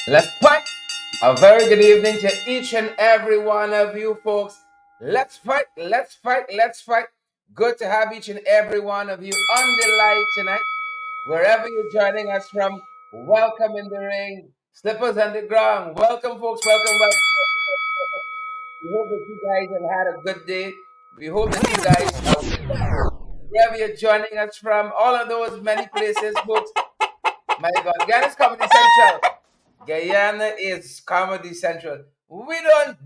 Let's fight. A very good evening to each and every one of you folks. Let's fight, let's fight, let's fight. Good to have each and every one of you on the live tonight. Wherever you're joining us from, welcome in the ring. Slippers on the ground. Welcome, folks. Welcome. We hope that you guys have had a good day. We hope that you guys are wherever you're joining us from, all of those many places, folks. My God, Guyana's Comedy Central. Guyana is Comedy Central. We don't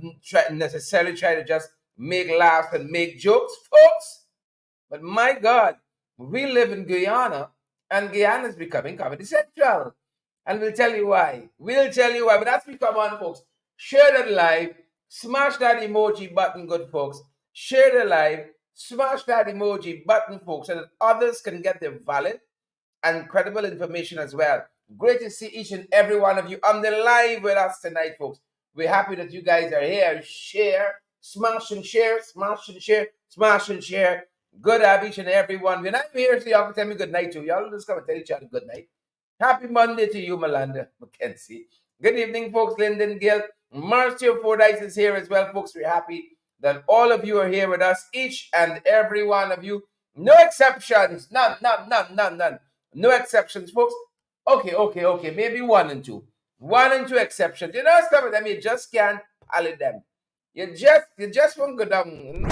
necessarily try to just make laughs and make jokes, folks. But my God, we live in Guyana, and Guyana is becoming Comedy Central. And we'll tell you why. We'll tell you why. But as we come on, folks, share that live, smash that emoji button, good folks. Share the live, smash that emoji button, folks, so that others can get the valid and credible information as well. Great to see each and every one of you on the live with us tonight, folks. We're happy that you guys are here. Share, smash and share, smash and share, smash and share. Good to have each and every one. When I'm here, so y'all can tell me good night too. Y'all just come and tell each other good night. Happy Monday to you, Melanda McKenzie. Good evening, folks. Lyndon Gill. Marcio Fordyce is here as well, folks. We're happy that all of you are here with us, each and every one of you. No exceptions. None. No exceptions, folks. Okay. Maybe one and two. One and two exceptions. You know, some of them you just can't pallet them. You just won't go down.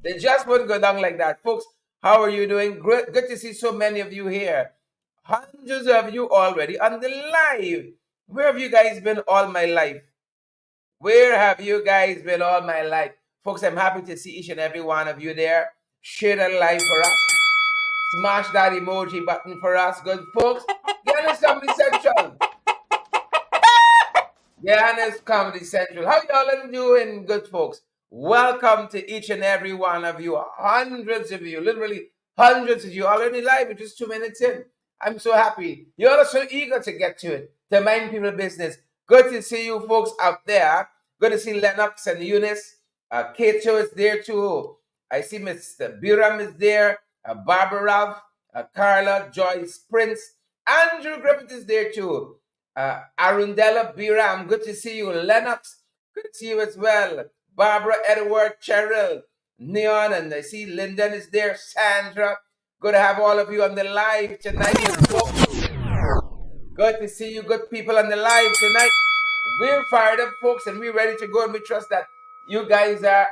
They just won't go down like that. Folks, how are you doing? Great. Good to see so many of you here. Hundreds of you already on the live. Where have you guys been all my life? Where have you guys been all my life? Folks, I'm happy to see each and every one of you there. Share that live for us. Smash that emoji button for us, good folks. Guyana's Comedy Central. Guyana's Comedy Central. How y'all doing, good folks? Welcome to each and every one of you. Hundreds of you, literally hundreds of you already live. It's just 2 minutes in. I'm so happy. You're all so eager to get to it, to mind people's business. Good to see you folks out there. Good to see Lennox and Eunice. Kato is there too. I see Mr. Biram is there. Barbara Ralph, Carla, Joyce Prince, Andrew Griffith is there too. Arundella Biram, good to see you. Lennox, good to see you as well. Barbara, Edward, Cheryl, Neon, and I see Lyndon is there. Sandra, good to have all of you on the live tonight. Good to see you, good people on the live tonight. We're fired up, folks, and we're ready to go, and we trust that you guys are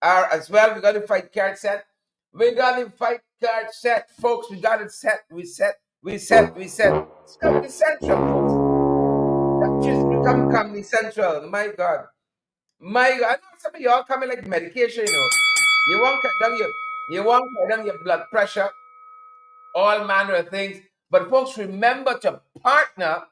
as well. We're going to fight card set. We got the fight card set, folks. We got it set. We set. It's Comedy Central, folks. That just become Comedy Central. My God. I know some of y'all coming like medication, you know. You want cut down your blood pressure, all manner of things. But folks, remember to partner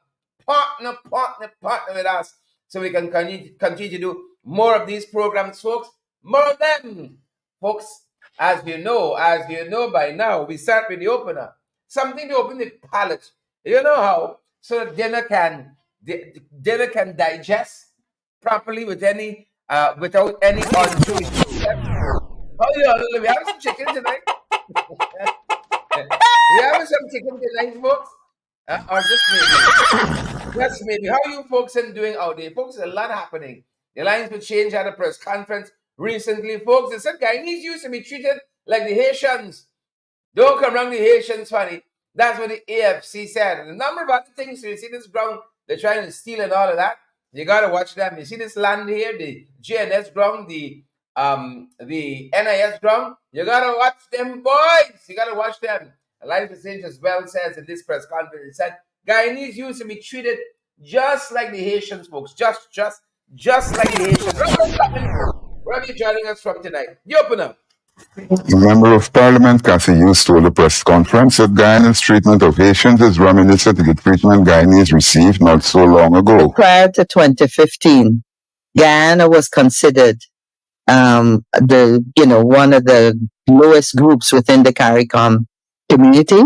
with us so we can continue to do more of these programs, folks. More of them, folks. As you know by now, we start with the opener. Something to open the palate. You know how? So that dinner can digest properly without any unchewy. Oh yeah, we have some chicken tonight. We have some chicken tonight, folks. Or just maybe. How are you folks doing out there? Folks, there's a lot happening. The lines will change at a press conference recently, folks. They said Guyanese used to be treated like the Haitians. Don't come around the Haitians, funny. That's what the AFC said. And a number of other things. So you see this ground, they're trying to steal and all of that. You gotta watch them. You see this land here, the GNS ground, the NIS ground. You gotta watch them, boys. You gotta watch them. Life Exchange as well says in this press conference, it said Guyanese used to be treated just like the Haitians, folks. Just like the Haitians. Where are you joining us from tonight? You open up. The Member of Parliament, Cassie Hughes, told a press conference that Guyana's treatment of Haitians is reminiscent of the treatment Guyanese received not so long ago. Prior to 2015, Guyana was considered one of the lowest groups within the CARICOM community.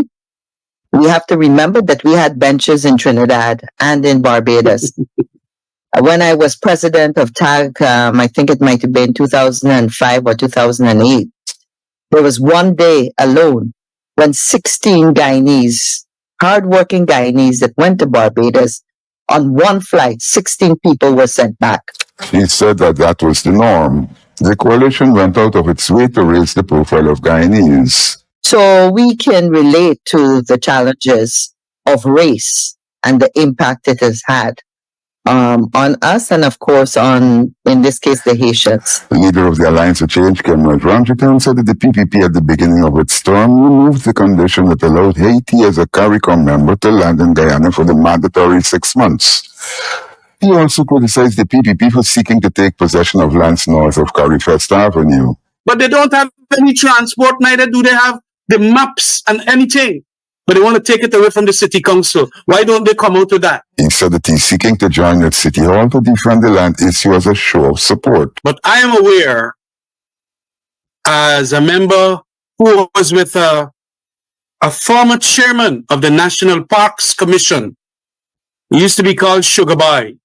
We have to remember that we had benches in Trinidad and in Barbados. When I was president of TAG, I think it might have been 2005 or 2008, there was one day alone when 16 Guyanese hardworking Guyanese that went to Barbados. On one flight, 16 people were sent back. She said that that was the norm. The coalition went out of its way to raise the profile of Guyanese. So we can relate to the challenges of race and the impact it has had on us and, of course, on, in this case, the Haitians. The leader of the Alliance for Change, Kemraj Ramjitan, said that the PPP at the beginning of its term removed the condition that allowed Haiti as a CARICOM member to land in Guyana for the mandatory 6 months. He also criticized the PPP for seeking to take possession of lands north of Carifest Avenue. But they don't have any transport, neither do they have the maps and anything. But they want to take it away from the city council. Why don't they come out with that? He said that he's seeking to join at City Hall to defend the land issue as a show of support. But I am aware, as a member who was with a former chairman of the National Parks Commission, he used to be called Sugar Boy.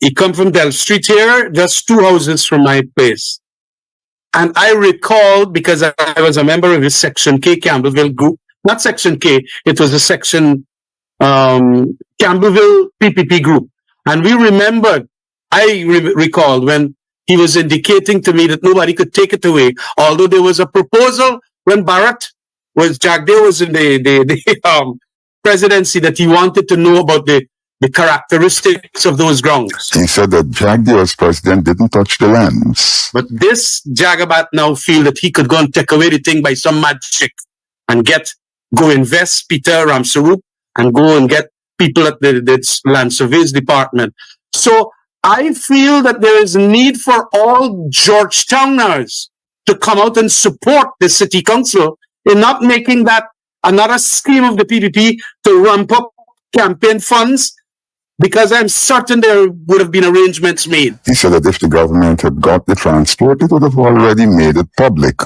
He come from Del Street here, just 2 houses from my place. And I recall, because I was a member of the Section K Campbellville group, not Section K, it was a Section Campbellville PPP group. And we remembered, I recall when he was indicating to me that nobody could take it away, although there was a proposal when Jack Day was in the presidency, that he wanted to know about the characteristics of those grounds. He said that Jack Day as president didn't touch the lands. But this Jagabat now feel that he could go and take away the thing by some magic and go invest Peter Ramsarup and go and get people at the land surveys department. So I feel that there is a need for all Georgetowners to come out and support the city council in not making that another scheme of the PPP to ramp up campaign funds, because I'm certain there would have been arrangements made. He said that if the government had got the transport, it would have already made it public.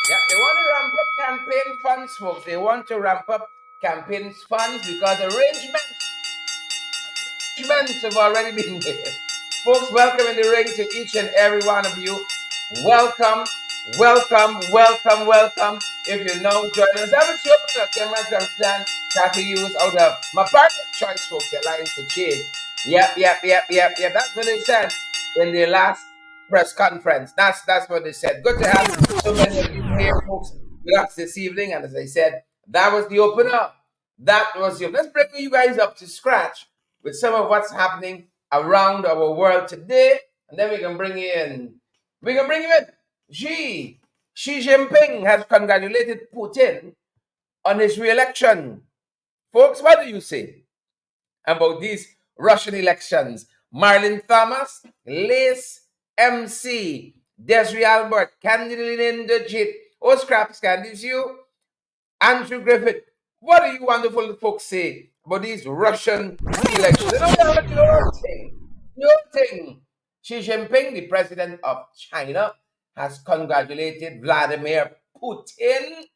Yeah, they want to ramp up campaign funds, folks. They want to ramp up campaign funds because arrangements have already been made. Folks, welcome in the ring to each and every one of you. Welcome, welcome, welcome, welcome. If you know, join us. I was sure that Kemraj Ramjitan, Kathy Hughes out of my partner choice, folks, the Alliance for Change. Yep. That's what they said in the last press conference. That's what they said. Good to have so many of you here, folks, with us this evening. And as I said, that was the opener. Let's bring you guys up to scratch with some of what's happening around our world today, and then we can bring you in. Xi Jinping has congratulated Putin on his re-election. Folks, what do you say about these Russian elections? Marlon Thomas, Lace, MC, Desiree Albert, Candidate Linda Scraps Candice, you, Andrew Griffith. What do you wonderful folks say about these Russian elections? Your thing. Xi Jinping, the president of China, has congratulated Vladimir Putin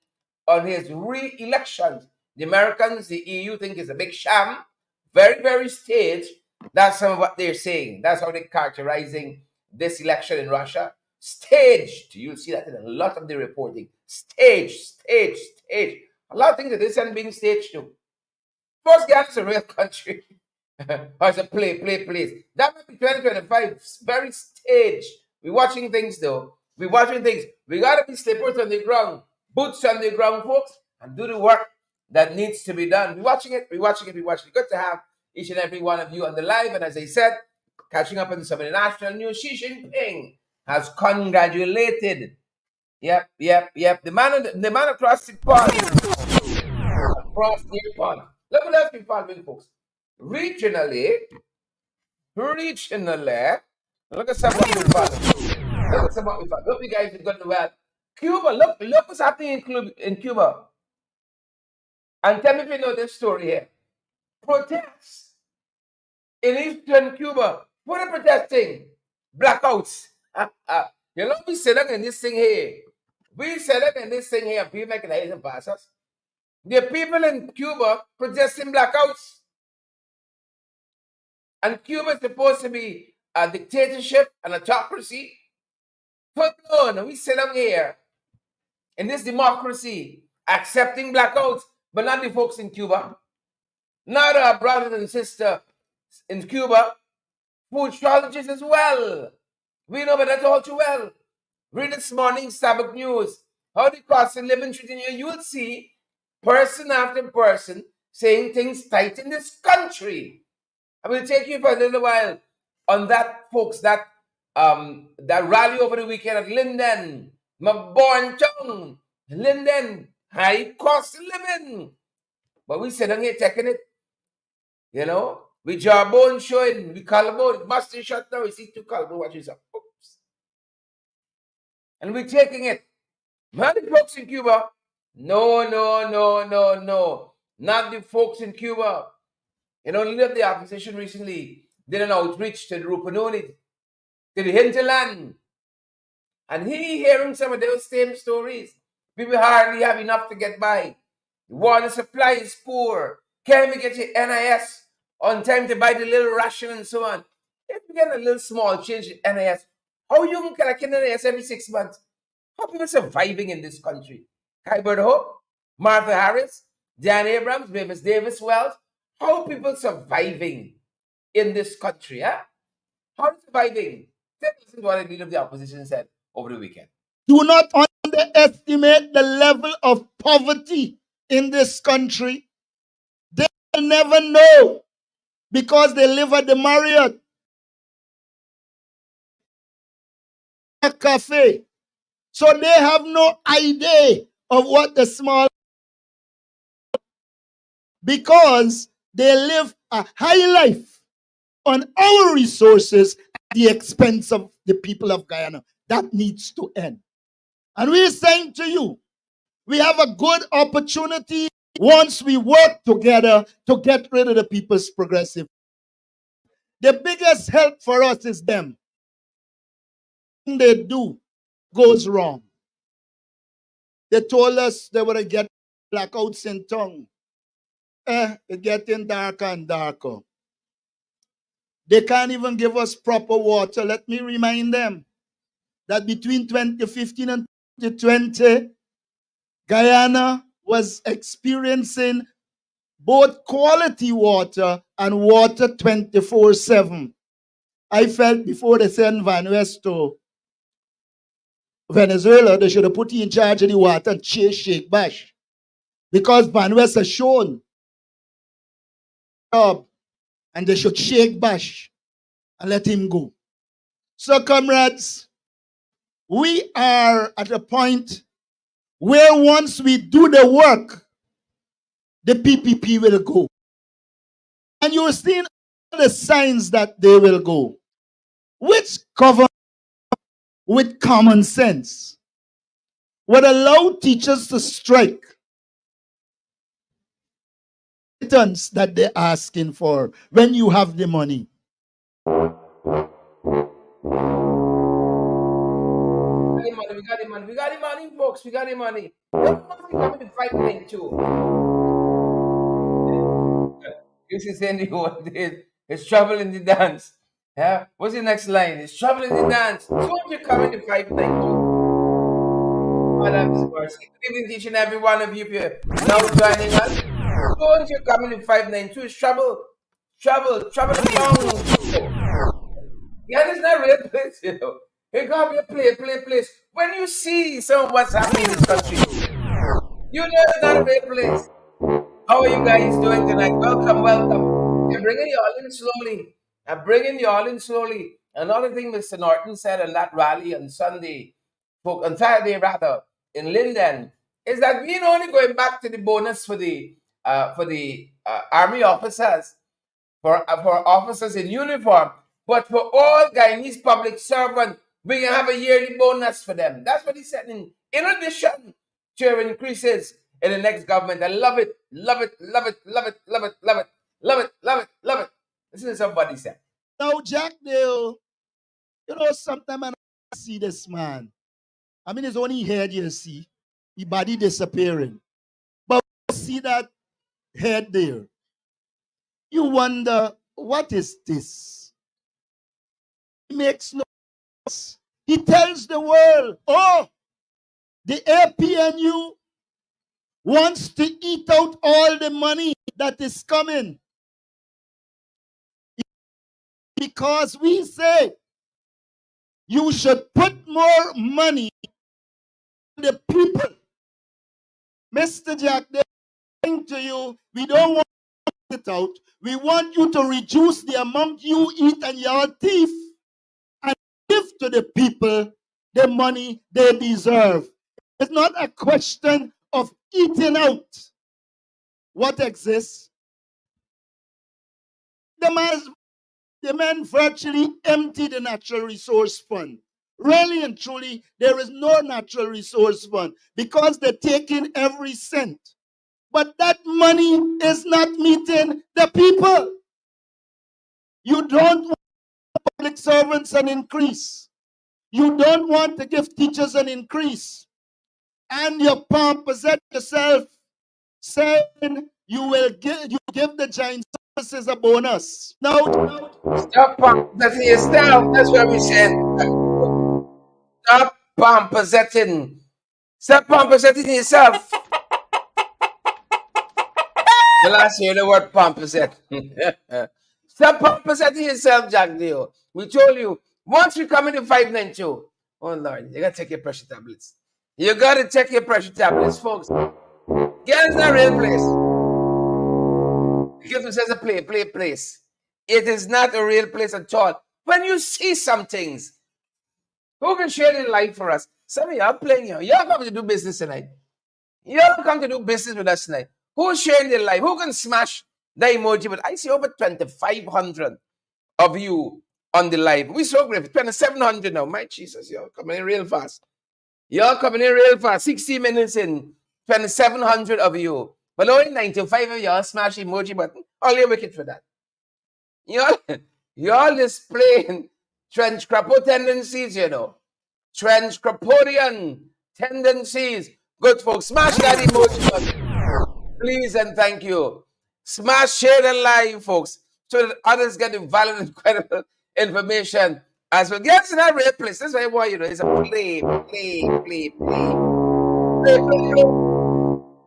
on his re-election. The Americans, the EU think it's a big sham. Very, very staged. That's some of what they're saying. That's how they're characterizing this election in Russia. Staged. You'll see that in a lot of the reporting. Staged. A lot of things that this are being staged too. First, Ghana is a real country. Or it's a place. That might be 2025. Very staged. We're watching things though. We gotta be slippers on the ground, boots on the ground, folks, and do the work that needs to be done. We're watching it. Good to have each and every one of you on the live. And as I said, catching up on some international news, Xi Jinping has congratulated. Yep. The man across the pond. Look at that people, folks. Regionally, look at some what we found. Look, you guys are going well. Cuba, look what's happening in Cuba. And tell me if you know this story here. Protests in eastern Cuba. What are protesting? Blackouts. You know, we set up in this thing here. And people making the and pass us. The people in Cuba protesting blackouts. And Cuba is supposed to be a dictatorship, an autocracy. Put on, we sit down here in this democracy, accepting blackouts, but not the folks in Cuba, not our brothers and sisters in Cuba, food shortages as well. We know, but that's all too well. Read this morning's Sabbath News. How the cost of living treating you, you will see person after person saying things tight in this country. I will take you for a little while on that, folks, that rally over the weekend at Linden, my born town, Linden, high cost of living. But we sit down here taking it, you know, we jawbone showing, we collarbone, busting shut now, we see two collarbone watches up. Oops. And we're taking it. Not the folks in Cuba. No, no, no, no, no. Not the folks in Cuba. You know, leader of the opposition recently did an outreach to the Rupununi, to the hinterland. And he hearing some of those same stories. People hardly have enough to get by. The water supply is poor. Can't even get your NIS on time to buy the little ration and so on. If you get a little small change in NIS, how you can collect NIS every 6 months? How people surviving in this country? Kybert Hope, Martha Harris, Dan Abrams, Mavis Davis Wells. How people surviving in this country? Huh? How are they surviving? This is what the leader of the opposition said over the weekend. Do not underestimate the level of poverty in this country. They will never know because they live at the Marriott Cafe. So they have no idea of what the small, because they live a high life on our resources at the expense of the people of Guyana. That needs to end. And we're saying to you, we have a good opportunity once we work together to get rid of the people's progressive. The biggest help for us is them. They do goes wrong. They told us they were to get blackouts in town. It's getting darker and darker. They can't even give us proper water. Let me remind them that between 2015 and 2020, Guyana was experiencing both quality water and water 24/7. I felt before they sent Van West to Venezuela, they should have put him in charge of the water and chase Sheikh Bash. Because Van West has shown job, and they should Sheikh Bash and let him go. So, comrades, we are at a point where once we do the work, the PPP will go. And you're seeing the signs that they will go, which govern with common sense would allow teachers to strike returns that they're asking for when you have the money. We got the money. We got the money, folks. We got the money. Everyone's coming to fight me too. This is saying the old days. It's trouble in the dance. Yeah. What's the next line? It's trouble in the dance. So what you coming to 592? Madam Mercy. Good evening, each and every one of you. If you're now joining us, don't you coming in 592? It's trouble. Trouble in town. Yeah, it's not real place, you know. It gotta be a place. When you see some of what's happening in this country, you know it's not a real place. How are you guys doing tonight? Welcome. I'm bringing you all in slowly. Another thing Mr. Norton said on that rally on Saturday rather, in Linden, is that we're only going back to the bonus for the army officers, for officers in uniform, but for all Guyanese public servants, we can have a yearly bonus for them. That's what he said. In addition to increases in the next government. I love it. This is somebody said. Now, Jack Dale, you know, sometimes I see this man. I mean, it's only head you see. His body disappearing. But when you see that head there, you wonder, what is this? It makes no sense. He tells the world, oh, the APNU wants to eat out all the money that is coming. Because we say you should put more money on the people. Mr. Jack, they're saying to you, we don't want it out. We want you to reduce the amount you eat and your thief and give to the people the money they deserve. It's not a question of eating out what exists. The man virtually emptied the natural resource fund. Really and truly, there is no natural resource fund because they're taking every cent. But that money is not meeting the people. You don't want public servants an increase. You don't want to give teachers an increase. And you possess yourself saying you give the giant services a bonus. Now, Stop possessing yourself. That's what we said. Stop possessing. Stop possessing yourself. The last year, the word possess. Stop possessing yourself, Jack Dio. We told you, once we come into 592, oh Lord, you gotta take your pressure tablets. You gotta take your pressure tablets, folks. Ghana's not a real place. Because it says a place. It is not a real place at all. When you see some things, who can share their life for us? Some of y'all playing here. Y'all come to do business tonight. Y'all come to do business with us tonight. Who's sharing their life? Who can smash the emoji? But I see over 2,500 of you on the live. We so grateful. 2,700 now. My Jesus, y'all coming in real fast. Y'all coming in real fast. 60 minutes in. 2,700 of you. But only 95 of y'all smash the emoji button. All you're wicked for that. Y'all displaying trench crapo tendencies, you know. Trench crapodian tendencies. Good folks, smash that emoji button. Please and thank you. Smash, share the live, folks, so that others get the valid and credible information as well. Get to that real place. This is what I want you to know. It's a play.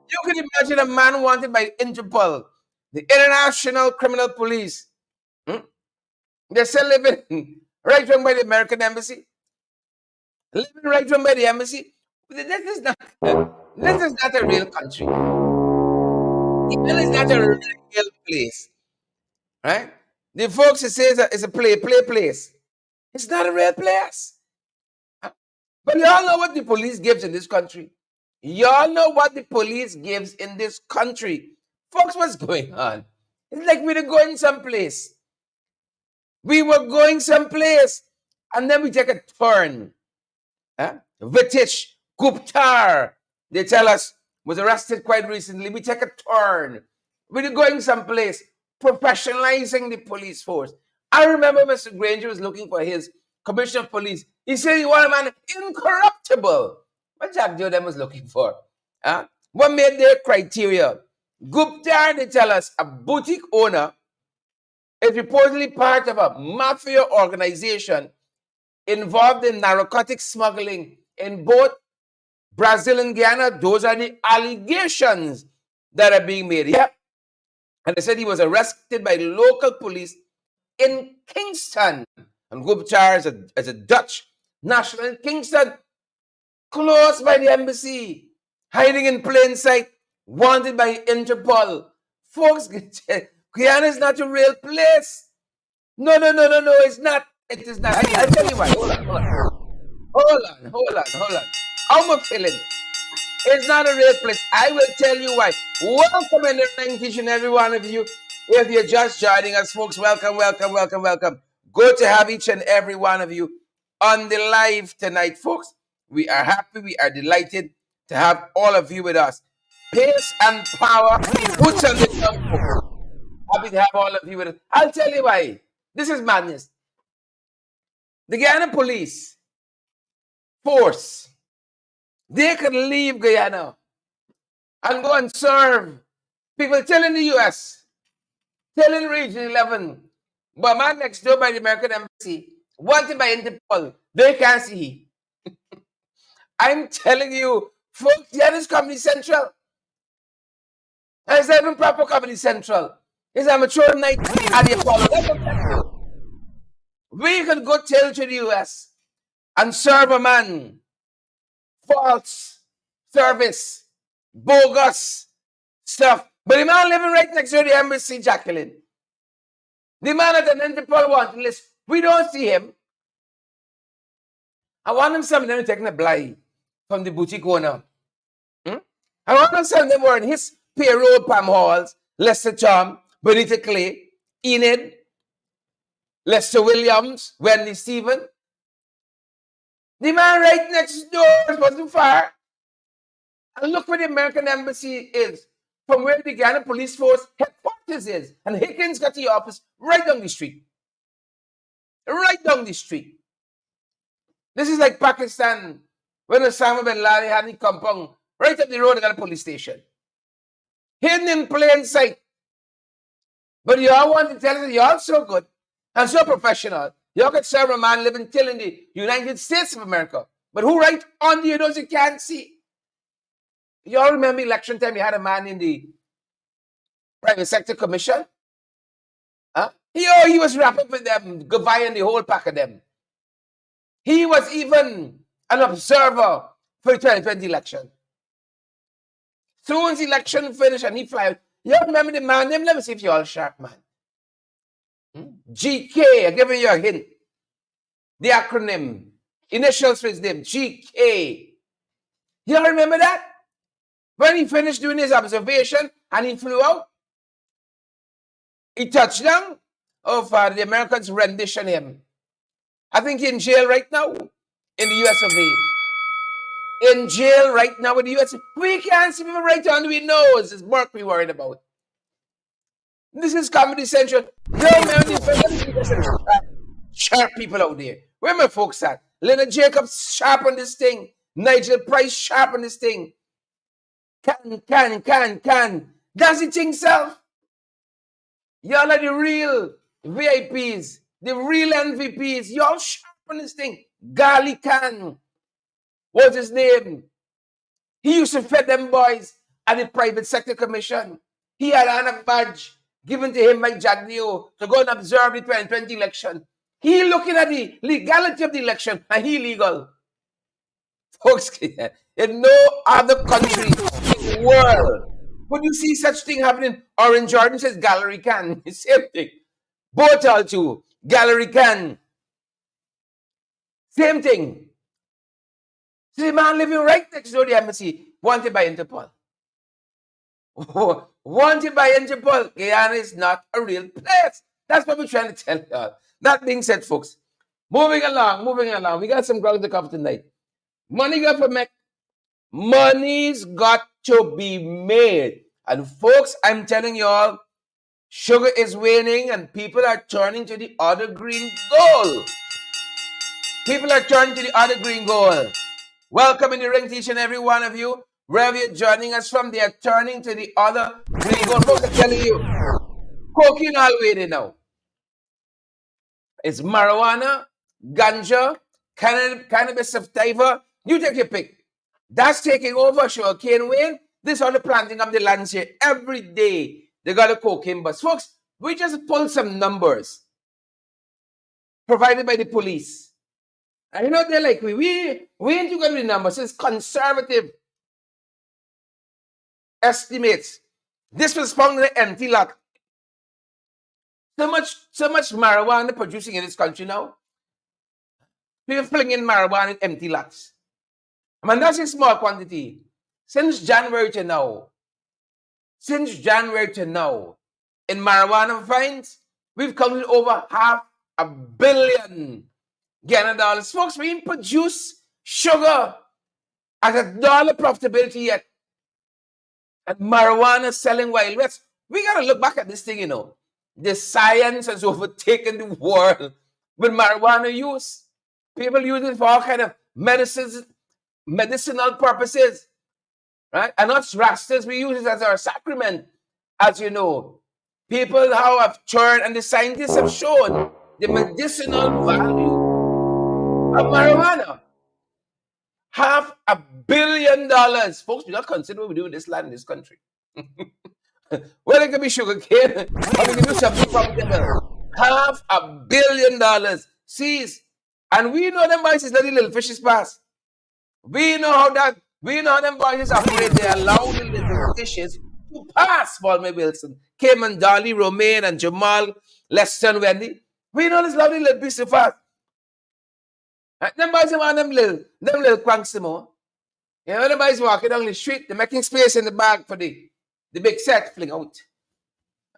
You can imagine a man wanted by Interpol, the International Criminal Police. They're still living right from by the American Embassy. Living right from by the embassy. This is not a real country. Ghana is not a real place. Right? The folks who say it's a play place. It's not a real place. But y'all know what the police gives in this country. Y'all know what the police gives in this country. Folks, what's going on? It's like we were going someplace. We were going someplace. And then we take a turn. Vitish Guptar, they tell us, was arrested quite recently. We take a turn. We're going someplace, professionalizing the police force. I remember Mr. Granger was looking for his commissioner of police. He said he wanted a man incorruptible. What Jack Jordan was looking for? What made their criteria? Guptar, they tell us, a boutique owner, is reportedly part of a mafia organization involved in narcotic smuggling in both Brazil and Guyana. Those are the allegations that are being made. Yep. And they said he was arrested by local police in Kingston. And Guptar is a Dutch national in Kingston, close by the embassy, hiding in plain sight, wanted by Interpol. Folks, Guyana is not a real place. No, it's not. It is not. I'll tell you why. Hold on. How am I feeling? It's not a real place. I will tell you why. Welcome in the rank, each and every one of you. If you're just joining us, folks, welcome. Good to have each and every one of you on the live tonight, folks. We are happy. We are delighted to have all of you with us. Pace and power. Boots on the ground, folks. Happy to have all of you with us. I'll tell you why. This is madness. The Guyana police force, they can leave Guyana and go and serve people telling the US, telling Region 11, but man next door by the American Embassy, wanted by Interpol. They can't see. I'm telling you, folks, here is Comedy Central. And it's not even proper Comedy Central. It's a mature night at the Apollo. That's what I'm telling you. We could go till to the US and serve a man false service, bogus stuff. But the man living right next to the embassy, Jacqueline. The man at an Interpol wanted list. We don't see him. I want them, some of them taking a blind from the boutique owner. I want them, some of them were in his payroll, Pam Halls, Lester Chum, Benita Clay, Enid, Lester Williams, Wendy Stephen. The man right next door wasn't far. And look where the American embassy is, from where the Guyana Police Force headquarters is. And Hickens got the office right down the street. Right down the street. This is like Pakistan, when Osama bin Laden had the compound right up the road, they got a police station. Hidden in plain sight. But you all want to tell us that you're all so good and so professional. You all could serve a man living till in the United States of America. But who right under you those you can't see? You all remember election time, you had a man in the private sector commission? Huh? He was wrapped up with them, Guyana, the whole pack of them. He was even an observer for the 2020 election. Soon as the election finished and he fly out, you remember the man name? Let me see if you're all sharp, man. GK, I'm giving you a hint. The acronym, initials for his name, GK. You all remember that? When he finished doing his observation and he flew out, he touched down. The Americans rendition him. I think he's in jail right now in the US of A. In jail right now in the US. We can't see people right under we nose. It's work we worried about. This is Comedy Central. Yo, man, sharp people out there. Where my folks at? Leonard Jacobs sharp on this thing. Nigel Price sharp on this thing. Can. Does it think self? Y'all are the real VIPs, the real MVPs. Y'all sharp on this thing. Gali Khan. What's his name? He used to fed them boys at the private sector commission. He had an badge given to him by Jagdeo to go and observe the 2020 election. He looking at the legality of the election and he legal. Folks, in no other country in the world would you see such thing happening. Orange Jordan says Gallery Can. Same thing. Both all two. Gallery Can. Same thing. See the man living right next door to the embassy, wanted by Interpol. Wanted by Interpol. Guyana is not a real place. That's what we're trying to tell you. That being said, folks, moving along. We got some ground to cover tonight. Money got to make. Money's got to be made. And folks, I'm telling you all, sugar is waning and people are turning to the other green goal. People are turning to the other green goal. Welcome in the ring to each and every one of you. Wherever you're joining us from, they are turning to the other green goal. Folks, I'm telling you, cocaine all waiting now. It's marijuana, ganja, cannabis sativa. You take your pick. That's taking over sugarcane Wayne. This is all the planting of the lands here. Every day, they got a cocaine bus. Folks, we just pulled some numbers provided by the police. And you know, they're like, we ain't too good with the numbers. It's conservative estimates. This was found in an empty lot. So much marijuana producing in this country now. People flinging marijuana in empty lots. I mean, that's a small quantity. Since January to now, in marijuana fines, we've counted over $500 million Guyana. Folks, we didn't produce sugar at $1 profitability yet. And marijuana selling Wild West. We got to look back at this thing, you know. The science has overtaken the world with marijuana use. People use it for all kind of medicinal purposes. Right? And us Rastas, we use it as our sacrament, as you know. People how have turned, and the scientists have shown the medicinal value of marijuana. $500 million. Folks, do not consider what we do in this land, in this country. Well, it can be sugar cane, or we can do something profitable. $500 million seized. And we know them boys is letting little fishes pass. We know how them boys operate. They allow the little fishes to pass. Balmy Wilson, Cayman, Dolly, Romaine, and Jamal, Lester, and Wendy. We know this lovely little fish to pass. Them boys want them little cranks more. You know, the boys walking down the street, they're making space in the bag for the big set, fling out.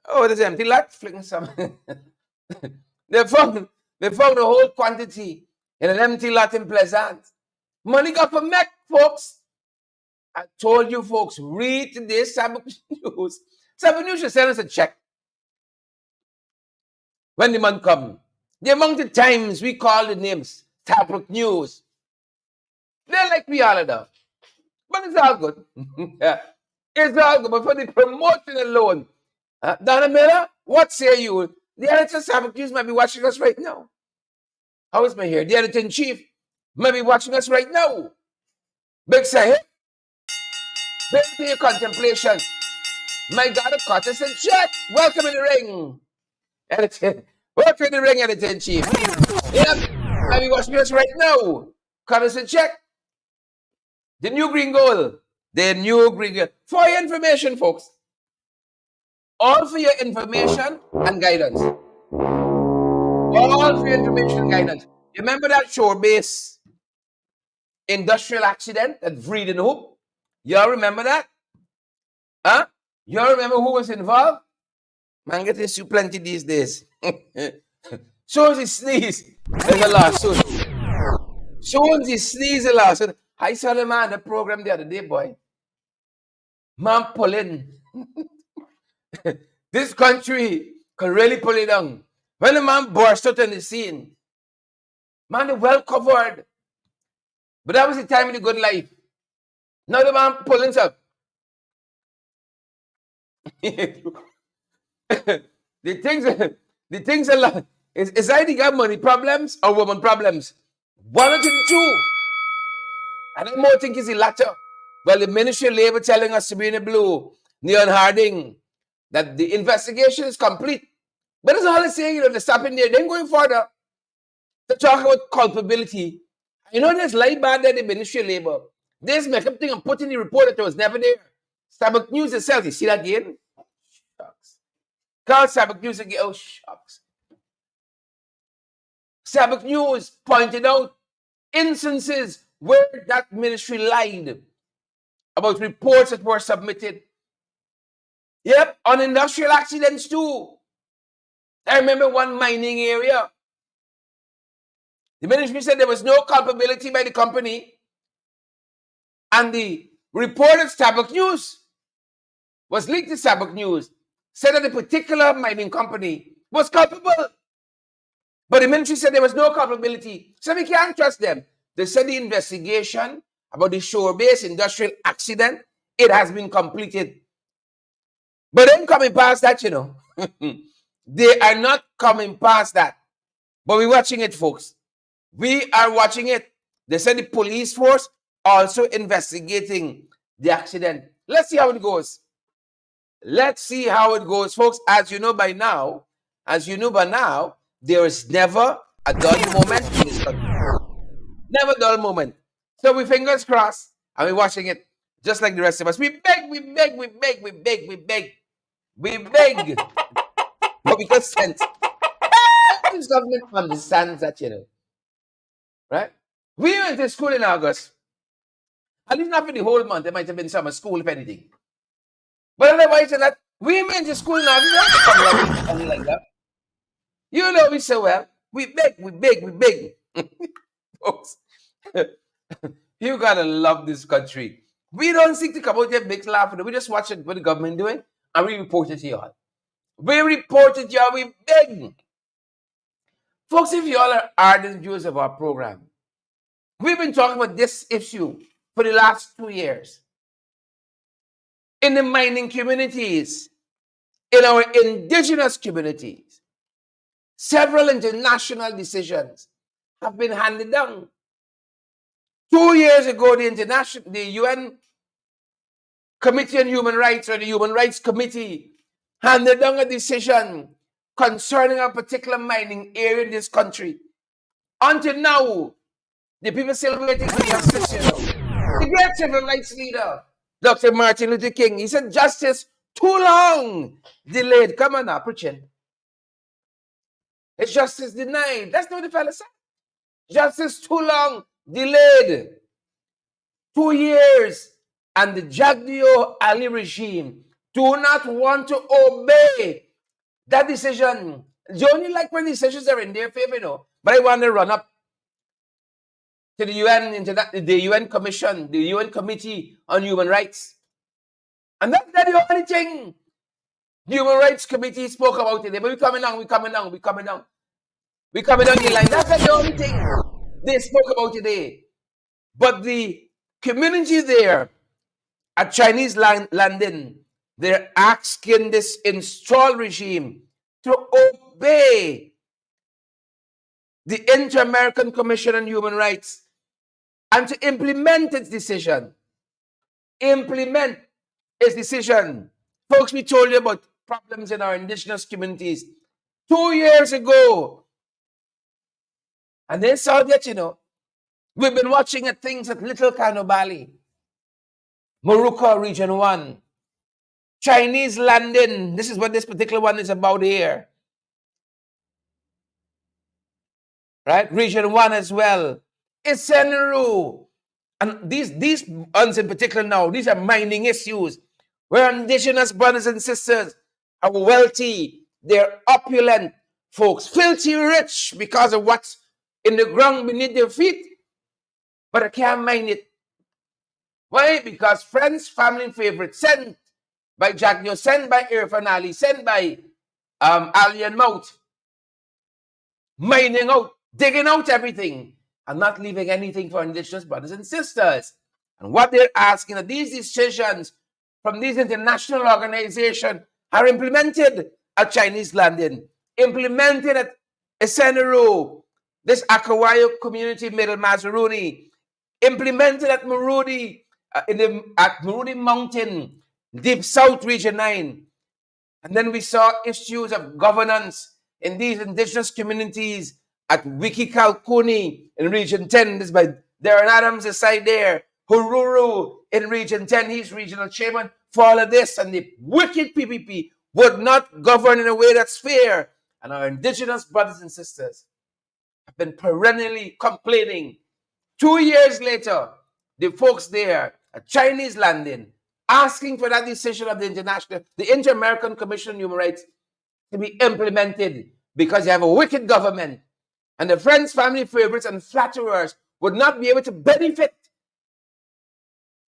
Oh, there's empty lot, fling some. they found the whole quantity in an empty lot in Pleasant. Money got for Mac, folks. I told you, folks, read today's Sabbath News. Sabbath News should send us a check when the month comes. The amount of times we call the names Sabbath News, they're like we all enough. But it's all good. Yeah. It's all good. But for the promotion alone, Donna Miller, what say you? The editor Sabbath News might be watching us right now. How is my hair? The editor-in-chief might be watching us right now. Big say, bring to your contemplation. My God, of Curtis and Chet, welcome in the ring. Editor, welcome in the ring, editor-in-chief. Yep, might be watching us right now. Curtis and Chet. The new green goal. The new green goal. For your information, folks. All for your information and guidance. All for your information and guidance. You remember that shore base industrial accident at Vreeden Hoop? Y'all remember that? Huh? Y'all remember who was involved? Man, get this you plenty these days. Soon as he sneeze, there's a lawsuit. Soon as he sneeze, a lawsuit. I saw the man the program the other day, boy. Man pulling. This country can really pull it down. When the man burst out on the scene, man, they're well covered. But that was the time in the good life. Now the man pulling up. the things a lot. It's either got money problems or woman problems. One of the two. I don't more think it's the latter. Well, the Ministry of Labor telling us to be in the blue, Neon Harding, that the investigation is complete. But that's all they're saying, they're stopping there. Then going further to talk about culpability. You know, there's lie bad there, the Ministry of Labor. There's make up thing and put in the report that was never there. Sabbath News itself, you see that again? Shucks. Call Sabbath News again. Oh, shucks. Sabbath News pointed out instances where that ministry lied about reports that were submitted. Yep, on industrial accidents too. I remember one mining area. The ministry said there was no culpability by the company. And the reported Sabbath News was leaked to Sabbath News, said that the particular mining company was culpable. But the ministry said there was no culpability. So we can't trust them. They said the investigation about the shore-based industrial accident, it has been completed. But then coming past that, you know, they are not coming past that. But we're watching it, folks. We are watching it. They said the police force also investigating the accident. Let's see how it goes. Let's see how it goes, folks. As you know by now, there is never a dull moment in this country. Never a dull moment. So we fingers crossed and we're watching it just like the rest of us. We beg. But we consent. This government understands that, you know. Right? We went to school in August. At least not for the whole month. There might have been summer school, if anything. But otherwise, that we went to school in August. Something like that. You know me so well. We beg. Folks, you gotta love this country. We don't seek to come out here and make laugh. We just watch what the government doing and we report it to y'all. We beg. Folks, if y'all are ardent viewers of our program, we've been talking about this issue for the last 2 years. In the mining communities, in our indigenous communities, several international decisions have been handed down. 2 years ago, the UN Committee on Human Rights, or the Human Rights Committee, handed down a decision concerning a particular mining area in this country. Until now, the people still waiting for justice. The great civil rights leader, Dr. Martin Luther King, he said justice too long delayed. Come on now, preaching. It's justice denied. That's not what the fellow said. Justice too long delayed. 2 years. And the Jagdio Ali regime do not want to obey that decision. They only like when decisions are in their favor, But I want to run up to the UN Commission, the UN Committee on Human Rights. And that's the only thing the Human Rights Committee spoke about today. But we're coming down the line. That's the only thing they spoke about today. But the community there at Chinese landing, they're asking this installed regime to obey the Inter-American Commission on Human Rights and to implement its decision. Implement its decision. Folks, we told you about problems in our indigenous communities 2 years ago. And they saw that, we've been watching at things at Little Canobali, Moruca Region 1, Chinese landing. This is what this particular one is about here. Right? Region 1 as well. Isenru. And these ones in particular now, these are mining issues where indigenous brothers and sisters are wealthy, they're opulent folks, filthy rich because of what's in the ground beneath their feet, but I can't mine it. Why? Because friends, family, and favorites sent by Jagdio, sent by Irfan Ali, sent by Alien Mouth, mining out, digging out everything, and not leaving anything for indigenous brothers and sisters. And what they're asking are these decisions from these international organizations are implemented at Chinese landing, implemented at Esenero, this Akawayo community, Middle Mazaruni, implemented at Marudi, at Marudi Mountain, Deep South Region 9. And then we saw issues of governance in these indigenous communities at Wiki Kalkuni in Region 10. This is by Darren Adams' side there. Hururu in Region 10, he's regional chairman for all of this. And the wicked PPP would not govern in a way that's fair. And our indigenous brothers and sisters have been perennially complaining. 2 years later, the folks there at Chinese landing asking for that decision of the Inter-American Commission on Human Rights to be implemented because you have a wicked government and the friends, family, favorites, and flatterers would not be able to benefit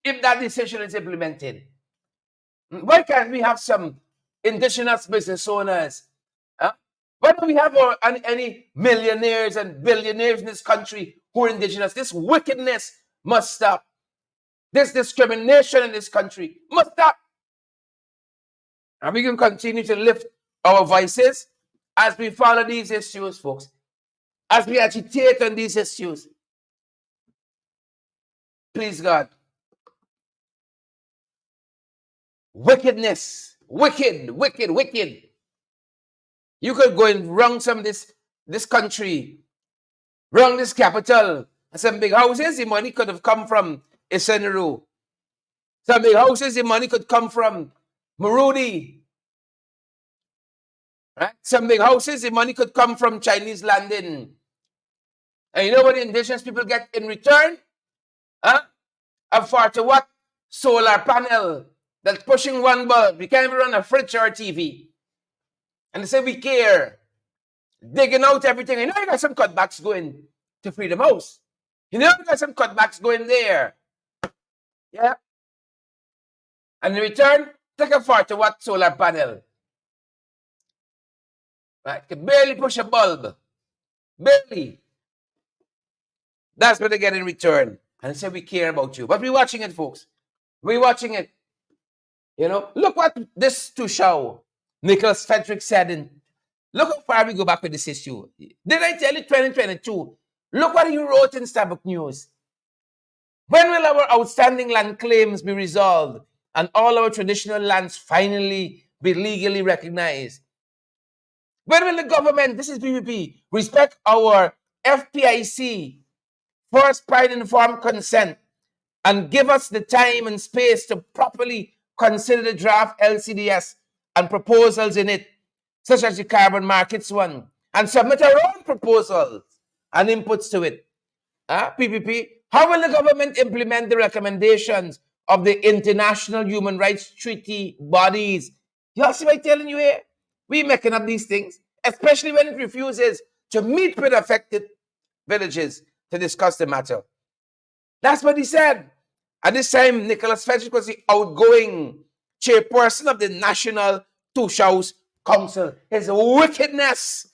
if that decision is implemented. Why can't we have some indigenous business owners? Why don't we have any millionaires and billionaires in this country who are indigenous? This wickedness must stop. This discrimination in this country must stop. And we can continue to lift our voices as we follow these issues, folks, as we agitate on these issues. Please, God. Wickedness. Wicked. You could go and wrong some of this country, wrong this capital, and some big houses, the money could have come from Isenru. Some big houses, the money could come from Marudi. Right? Some big houses, the money could come from Chinese landing. And you know what the indigenous people get in return? A 40-watt solar panel that's pushing one bulb. We can't even run a fridge or a TV. And they say we care. Digging out everything. You know you got some cutbacks going to Freedom House. You know you got some cutbacks going there. Yeah. And in return, take a 40-watt solar panel. Right? Can barely push a bulb. Barely. That's what they get in return. And they say we care about you. But we're watching it, folks. We're watching it. Look what this Tushao, Nicholas Frederick said. Look how far we go back with this issue. Did I tell you 2022? Look what he wrote in Starbuck News. When will our outstanding land claims be resolved and all our traditional lands finally be legally recognized? When will the government, this is PPP, respect our FPIC, first prior informed consent, and give us the time and space to properly consider the draft LCDS and proposals in it, such as the carbon markets one, and submit our own proposals and inputs to it? PPP, how will the government implement the recommendations of the international human rights treaty bodies? You see what I'm telling you here? We making up these things, especially when it refuses to meet with affected villages to discuss the matter. That's what he said. At this time, Nicholas Frederick was the outgoing chairperson of the National Tushaus Council. His wickedness,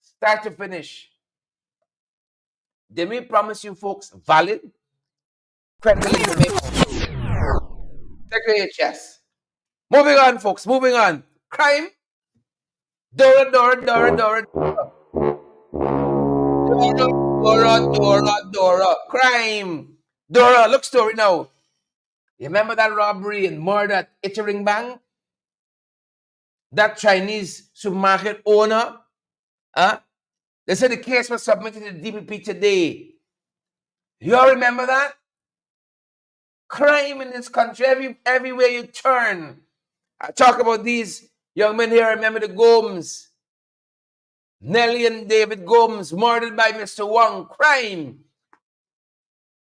start to finish. Did we promise you folks valid, credible information? Secretary of Chess. Moving on, folks, moving on. Crime. Dora. Crime. Dora, look story now. You remember that robbery and murder at Ittering Bang? That Chinese supermarket owner? They said the case was submitted to the DPP today. You all remember that? Crime in this country, everywhere you turn. I talk about these young men here. Remember the Gomes, Nelly and David Gomes, murdered by Mr. Wong. Crime.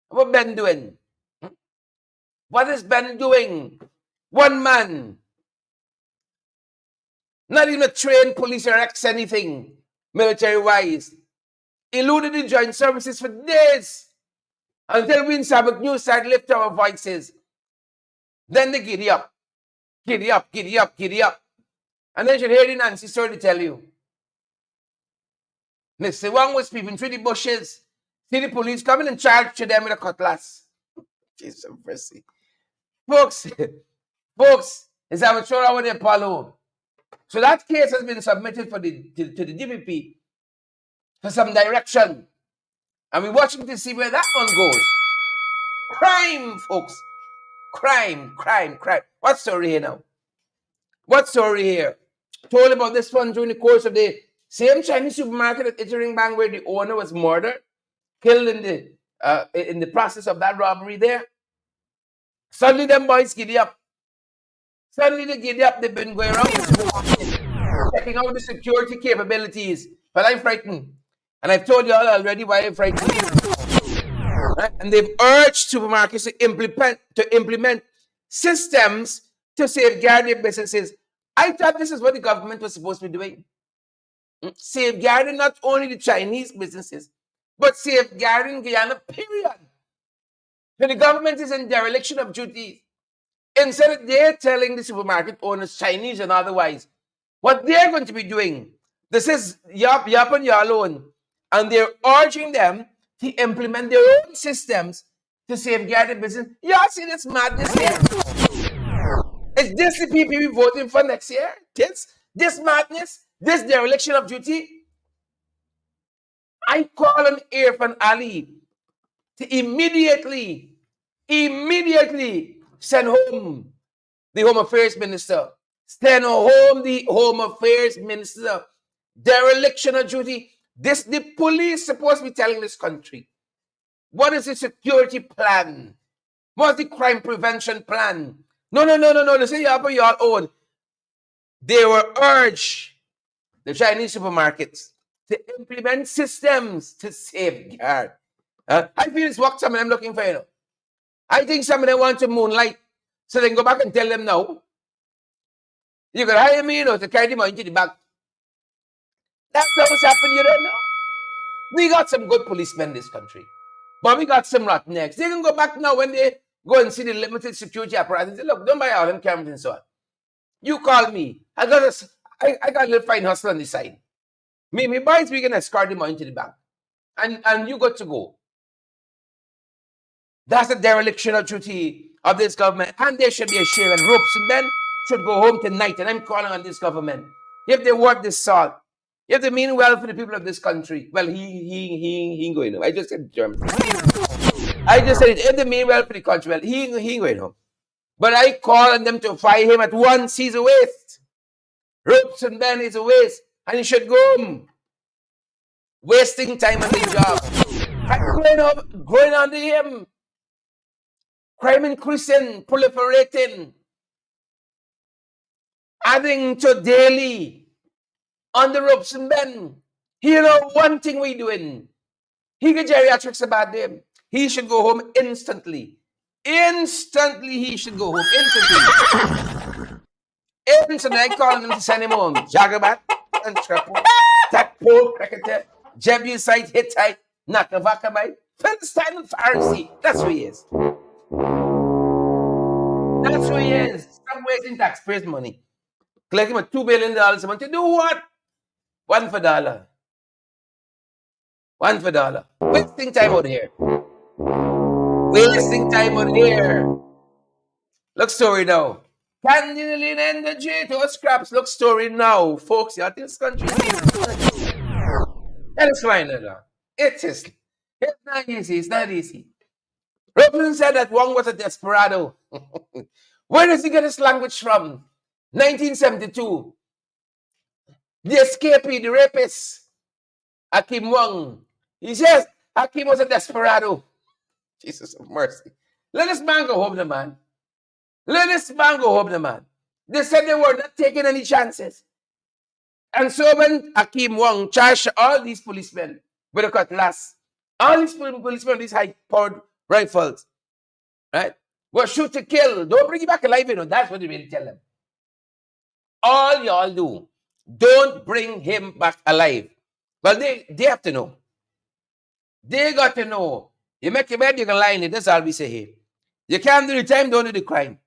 What Ben doing? What is Ben doing? One man. Not even a trained police or ex anything, military-wise. Eluded the joint services for days. Until we in Sabbath News started lift our voices. Then they giddy up. Giddy up. And then you hear the Nancy story to tell you. Mr. Wong was peeping through the bushes. See the police coming and charge to them with a cutlass. Jesus mercy. Folks, it's a mature hour they follow. So that case has been submitted to the DPP for some direction. And we're watching to see where that one goes. Crime, folks. Crime. What story here now? What story here? Told about this one during the course of the same Chinese supermarket at Ittering Bang where the owner was murdered, killed in the process of that robbery there. Suddenly them boys giddy up. They've been going around checking out the security capabilities. But I'm frightened. And I've told you all already why I'm frightened. Right? And they've urged supermarkets to implement systems to safeguard their businesses. I thought this is what the government was supposed to be doing. Safeguarding not only the Chinese businesses, but safeguarding Guyana, period. So the government is in dereliction of duty. Instead, they're telling the supermarket owners, Chinese and otherwise, what they're going to be doing. This is Yap and Yalone. And they're urging them to implement their own systems to safeguard the business. Y'all see this madness here? Is this the people we're voting for next year? This madness? This dereliction of duty? I call on Irfan Ali to immediately send home the Home Affairs Minister. Send home the Home Affairs Minister. Dereliction of duty. The police supposed to be telling this country. What is the security plan? What's the crime prevention plan? No. They say you have your own. They were urged, the Chinese supermarkets, to implement systems to safeguard. I feel it's what some of them looking for, I think some of them want to moonlight, so they can go back and tell them no. You can hire me, to carry the money to the bank. That's not what's happening, you don't know. We got some good policemen in this country, but we got some rottennecks. They can go back now when they go and see the limited security apparatus and say, look, don't buy all them cameras and so on. You call me. I got a little fine hustle on the side. Me boys, we can escort the money to the bank. And you got to go. That's the dereliction of duty of this government. And there should be a share and ropes. Men should go home tonight. And I'm calling on this government. If they worth this salt, You have to mean well for the people of this country. Well, he ain't going home. I just said German. I just said it. You have to mean well for the country. Well, he ain't going home. But I call on them to fire him at once. He's a waste. Ropes and Ben is a waste. And he should go home. Wasting time on the job. And going under him. Crime increasing, proliferating. Adding to daily. On the ropes and Ben. You know one thing we doing. He get geriatrics about them. He should go home instantly. Instantly, he should go home. Instantly. Instantly, I call him to send him home. Jagabat and Trapo. Takpo, Cricketer, Jebusite, Hittite, Nakavakamite, Philistine and Pharisee. That's who he is. That's who he is. Stop wasting taxpayers' money. Collect him a $2 billion a month to do what? $1 for dollar. $1 for dollar. Wasting time out here. Wasting time out here. Look story now. Candidly and the J2 scraps. Look story now, folks. You this country. That is fine, it is. It's not easy. It's not easy. Robinson said that Wong was a desperado. Where does he get his language from? 1972. The escapee, the rapist, Hakim Wong. He says Hakim was a desperado. Jesus of mercy. Let this man go home, the man. Let this man go home, the man. They said they were not taking any chances. And so when Hakim Wong charged all these policemen with a cutlass, all these policemen, these high-powered rifles, right, were shoot to kill. Don't bring him back alive, you know. That's what they really tell them. All y'all do, don't bring him back alive. Well, they have to know. They got to know. You make your bed, you can lie in it. That's all we say here. You can't do the time, don't do the crime.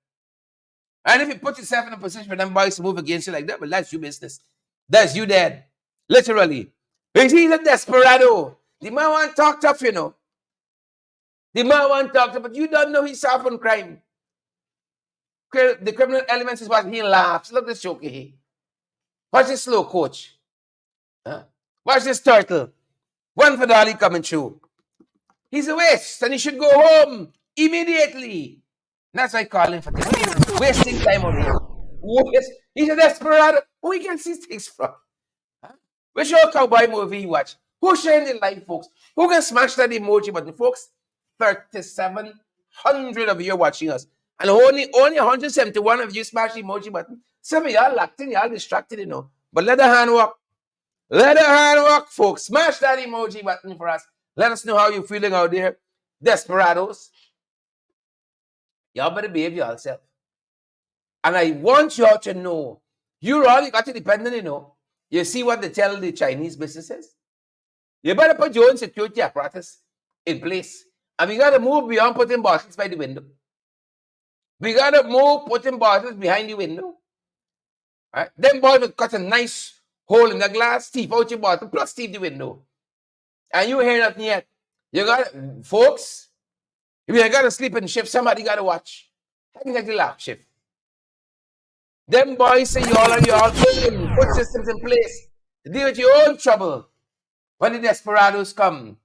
And if you put yourself in a position for them boys to move against you like that, well, that's your business. That's you dead. Literally. He's a desperado. The man want to talk tough, you know. The man want to talk tough, but you don't know he's soft on crime. The criminal elements is what he laughs. Look at this joke here. Watch this slow coach. Huh? Watch this turtle. $1 for dollar coming through. He's a waste, and he should go home immediately. That's why I call him for this. Wasting time on him. He's a desperado. Who he can see things from? Huh? Which your cowboy movie you watch? Who sharing the life, folks? Who can smash that emoji button, folks? 3,700 of you are watching us. And only 171 of you smash the emoji button. Some of y'all locked in, y'all distracted, you know. But let the hand work. Let the hand work, folks. Smash that emoji button for us. Let us know how you're feeling out there. Desperados. Y'all better behave yourself. And I want y'all to know, you all got to depend on, you know. You see what they tell the Chinese businesses? You better put your own security apparatus in place. And we got to move beyond putting bottles by the window. We got to move putting bottles behind the window. Right? Them boys will cut a nice hole in the glass, thief out your bottle, plus thief the window. And you hear nothing yet. You got, folks, if you got to sleep in shift, somebody got to watch. I can take the lap shift. Them boys say y'all and y'all put systems in place to deal with your own trouble when the desperados come.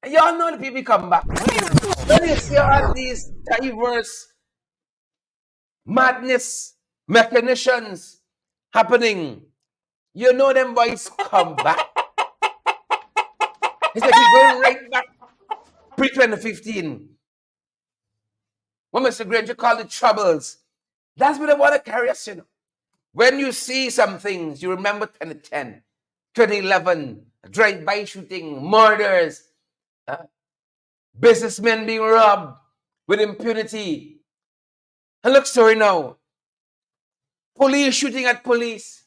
And y'all know the people come back. When you see all these diverse madness mechanicians happening, you know them boys come back. It's like we're going right back pre-2015. When Mr. Granger called it troubles. That's what they want to carry us, you know. When you see some things, you remember 2010, 2011, drive-by shooting, murders, businessmen being robbed with impunity. And look, story now. Police shooting at police.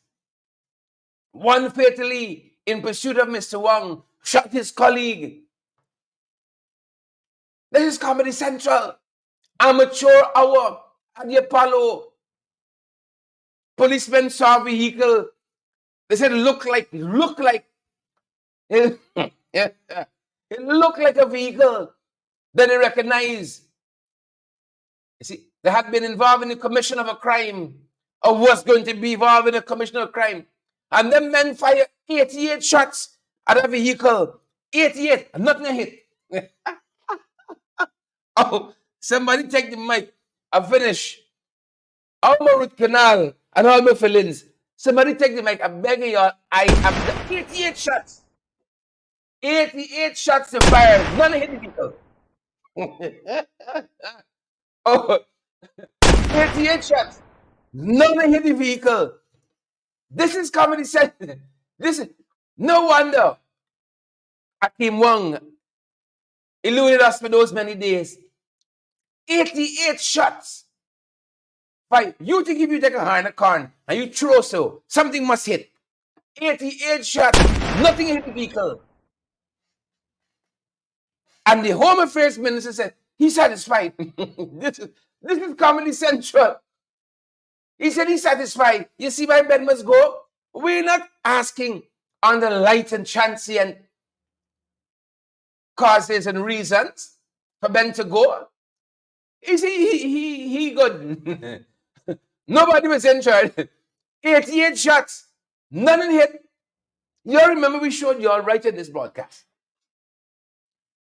One fatally, in pursuit of Mr. Wong, shot his colleague. This is Comedy Central. Amateur hour at the Apollo. Policemen saw a vehicle. They said, look like. It looked like a vehicle that they recognized. You see, they had been involved in the commission of a crime, or was going to be involved in the commission of a crime. And them men fire 88 shots at a vehicle. 88, and nothing hit. Oh, somebody take the mic. I finish. All my root canal and all my fillings. Somebody take the mic. I'm begging y'all. I am 88 shots. 88 shots to fire. None hit the vehicle. Oh, 88 shots. None hit the vehicle. This is comedy center. This is no wonder Akim Wong eluded us for those many days. 88 shots. Right? You think if you take a hand a corn and you throw so, something must hit. 88 shots, nothing hit the vehicle. And the Home Affairs Minister said he's satisfied. this is Comedy Central. He said he's satisfied. You see why Ben must go? We're not asking on the light and transient causes and reasons for Ben to go. He said he good. Nobody was injured. 88 shots. None hit. You remember we showed you all right in this broadcast.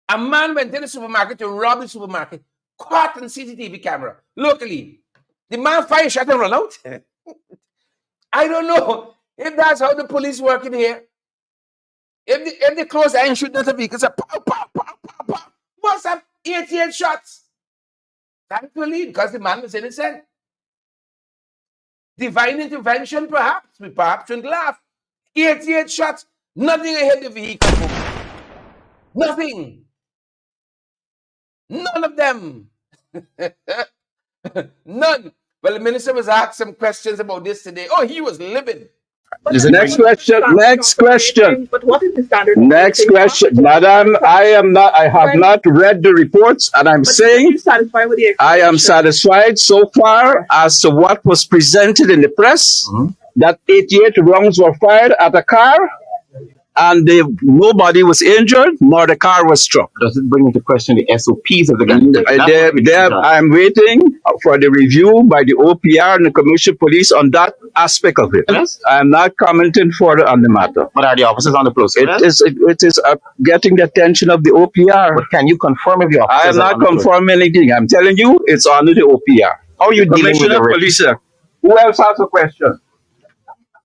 A man went in the supermarket to rob the supermarket, caught on CCTV camera, locally. The man fired shot and run out. I don't know if that's how the police work in here. If they close and shoot at the vehicle, say, pow, pow, pow, pow, pow. What's up? 88 shots. Thankfully, because the man was innocent. Divine intervention, perhaps. We perhaps shouldn't laugh. 88 shots. Nothing hit the vehicle. Nothing. None of them. None. Well, the minister was asked some questions about this today. Oh, he was livid. Next question. Next question. But what is the standard? Next question, Madam. I have not read the reports, and I'm saying Satisfied with the I am satisfied so far as to what was presented in the press. That 88 rounds were fired at a car, and nobody was injured, nor the car was struck. Does it bring into question the SOPs of the government? I'm waiting for the review by the OPR and the Commission Police on that aspect of it. Yes. I'm not commenting further on the matter. But are the officers on the close? It is getting the attention of the OPR. But can you confirm if the I officers am are not on the close? confirming anything. I'm telling you, it's under the OPR. How are you dealing with Commissioner the risk? Police, sir. Who else has a question?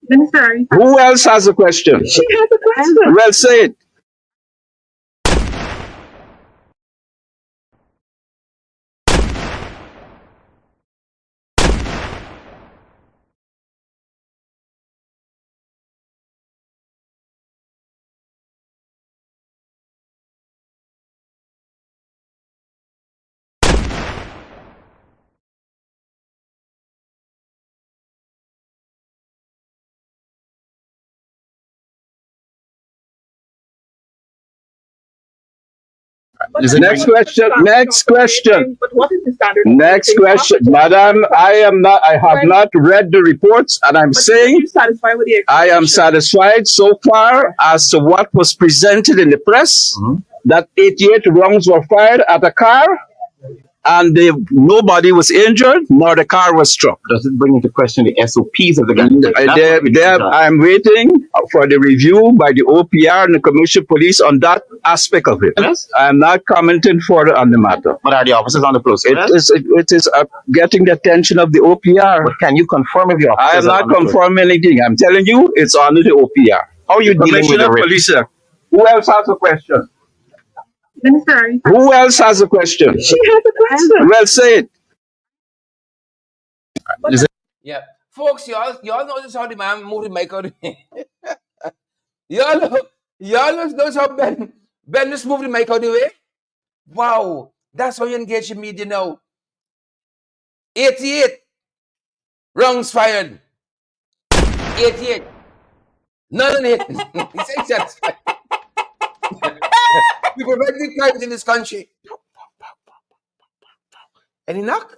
Minister, Who else has a question? she has a question. Well, say it. Next question. Next question. But what is the standard? Next question, Madam. I have not read the reports, and I'm saying Satisfied with the I am satisfied so far as to what was presented in the press. That 88 rounds were fired at a car, and nobody was injured, nor the car was struck. Does it bring into question the SOPs of the government? I'm waiting for the review by the OPR and the Commission Police on that aspect of it. Yes. I'm not commenting further on the matter. But are the officers on the close? It is getting the attention of the OPR. But can you confirm if the I officers am are not on the close? confirming anything. I'm telling you, it's under the OPR. How are you dealing with the Commissioner risk? Police, sir. Who else has a question? Minister, Who else has a question? she has a question. Well, say it. Yeah. Folks, y'all notice how the man moved the mic out of me. y'all notice how Ben just moved the mic out of the way? Wow. That's how you engage the media now. 88 rounds fired. 88. None hit. He said satisfied. We prevent the crimes in this country. Any knock?